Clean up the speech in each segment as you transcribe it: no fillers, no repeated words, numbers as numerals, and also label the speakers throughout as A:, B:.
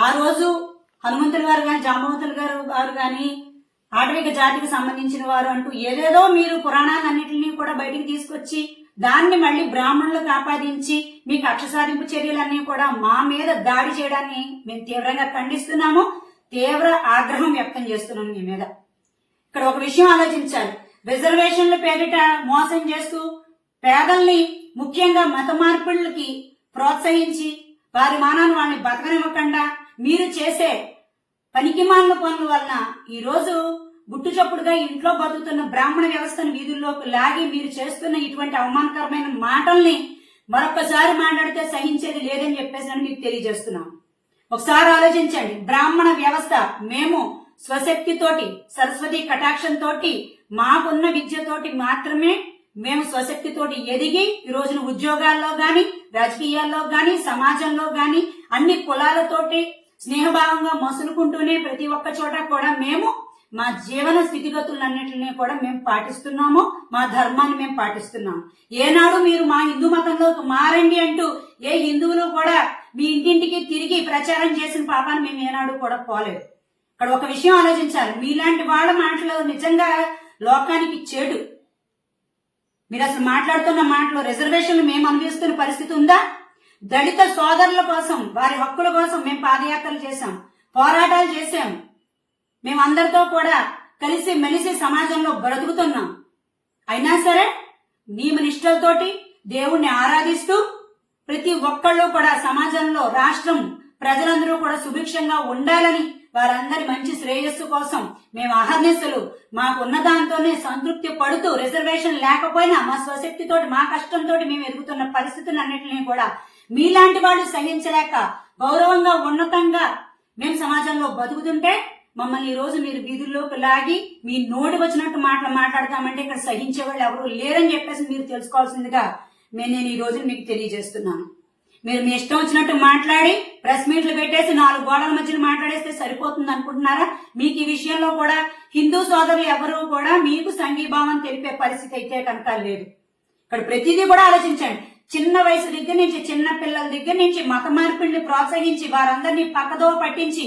A: ఆ రోజు హనుమంతుల గారు గాని జాంబవంతుల గారు గాని ఆటవిక జాతికి సంబంధించిన వారు అంటూ ఏదేదో మీరు పురాణాలన్నింటినీ కూడా బయటికి తీసుకొచ్చి దాన్ని మళ్ళీ బ్రాహ్మణులకు ఆపాదించి మీకు కక్ష సాధింపు చర్యలన్నీ కూడా మా మీద దాడి చేయడాన్ని మేము తీవ్రంగా ఖండిస్తున్నాము. తీవ్ర ఆగ్రహం వ్యక్తం చేస్తున్నాం మీ మీద. ఇక్కడ ఒక విషయం ఆలోచించాలి. రిజర్వేషన్ల పేరిట మోసం చేస్తూ పేదల్ని ముఖ్యంగా మత మార్పిడులకి ప్రోత్సహించి వారి మానాన్ని వాళ్ళని బతకనివ్వకుండా మీరు చేసే పనికిమాలిన పనుల వలన ఈ రోజు గుట్టు చప్పుడుగా ఇంట్లో బతుకుతున్న బ్రాహ్మణ వ్యవస్థను వీధుల్లోకి లాగి మీరు చేస్తున్న ఇటువంటి అవమానకరమైన మాటల్ని మరొకసారి మాట్లాడితే సహించేది లేదని చెప్పేసి నేను మీకు తెలియజేస్తున్నాను. ఒకసారి ఆలోచించండి. బ్రాహ్మణ వ్యవస్థ మేము స్వశక్తితోటి సరస్వతి కటాక్షంతోటి మాకున్న విద్యతోటి మాత్రమే మేము స్వశక్తితోటి ఎదిగి ఈ రోజున ఉద్యోగాల్లో గాని రాజకీయాల్లో గాని సమాజంలో గాని అన్ని కులాలతోటి స్నేహభావంగా మసులుకుంటూనే ప్రతి ఒక్క చోట కూడా మేము మా జీవన స్థితిగతులన్నింటినీ కూడా మేము పాటిస్తున్నాము. మా ధర్మాన్ని మేము పాటిస్తున్నాము. ఏనాడు మీరు మా హిందూ మతంలోకి మారండి అంటూ ఏ హిందువులు కూడా మీ ఇంటింటికి తిరిగి ప్రచారం చేసిన పాపాన్ని మేము ఏనాడు కూడా పోలేదు. ఇక్కడ ఒక విషయం ఆలోచించాలి. మీలాంటి వాళ్ళ మాటలు నిజంగా లోకానికి చెడు. మీరు అసలు మాట్లాడుతున్న మాటలు రిజర్వేషన్లు మేము అనుభవిస్తున్న పరిస్థితి ఉందా? దళిత సోదరుల కోసం వారి హక్కుల కోసం మేము పాదయాత్రలు చేశాం, పోరాటాలు చేశాం. మేమందరితో కూడా కలిసి మెలిసి సమాజంలో బ్రతుకుతున్నాం. అయినా సరే నియమ నిష్ఠలతోటి దేవుణ్ణి ఆరాధిస్తూ ప్రతి ఒక్కళ్ళు కూడా సమాజంలో రాష్ట్రం ప్రజలందరూ కూడా సుభిక్షంగా ఉండాలని వారందరి మంచి శ్రేయస్సు కోసం మేము అహర్నిశలు మాకున్న దాంతోనే సంతృప్తి పడుతూ రిజర్వేషన్ లేకపోయినా మా స్వశక్తితోటి మా కష్టంతో మేము ఎదుగుతున్న పరిస్థితులన్నింటినీ కూడా మీలాంటి వాళ్ళు సహించలేక గౌరవంగా ఉన్నతంగా మేము సమాజంలో బతుకుతుంటే మమ్మల్ని ఈ రోజు మీరు వీధుల్లోకి లాగి మీ నోటి వచ్చినట్టు మాట్లాడతామంటే ఇక్కడ సహించే వాళ్ళు ఎవరు లేరని చెప్పేసి మీరు తెలుసుకోవాల్సిందిగా నేను ఈ రోజు మీకు తెలియజేస్తున్నాను. మీరు మీ ఇష్టం వచ్చినట్టు మాట్లాడి ప్రెస్ మీట్లు పెట్టేసి 4 గోడల మధ్యన మాట్లాడేస్తే సరిపోతుంది అనుకుంటున్నారా? మీకు ఈ విషయంలో కూడా హిందూ సోదరులు ఎవరు కూడా మీకు సంఘీభావం తెలిపే పరిస్థితి అయితే కనుక లేదు. ఇక్కడ ప్రతిదీ కూడా ఆలోచించండి. చిన్న వయసు దగ్గర నుంచి చిన్న పిల్లల దగ్గర నుంచి మత మార్పిడిని ప్రోత్సహించి వారందరినీ పక్కదో పట్టించి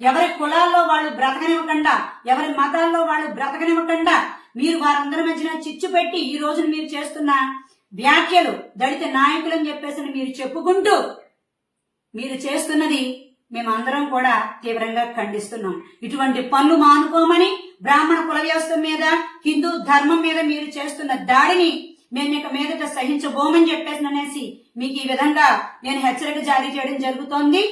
A: ఎవరి కులాల్లో వాళ్ళు బ్రతకనివ్వకుండా ఎవరి మతాల్లో వాళ్ళు బ్రతకనివ్వకుండా మీరు వారందరి మధ్యన చిచ్చు పెట్టి ఈ రోజున మీరు చేస్తున్న వ్యాఖ్యలు దళిత నాయకులని చెప్పేసి మీరు చెప్పుకుంటూ మీరు చేస్తున్నది మేమందరం కూడా తీవ్రంగా ఖండిస్తున్నాం. ఇటువంటి పనులు మానుకోమని బ్రాహ్మణ కుల వ్యవస్థ మీద హిందూ ధర్మం మీద మీరు చేస్తున్న దాడిని మేము ఇక మీదట సహించబోమని చెప్పేసి అనేసి మీకు ఈ విధంగా నేను హెచ్చరిక జారీ చేయడం జరుగుతోంది.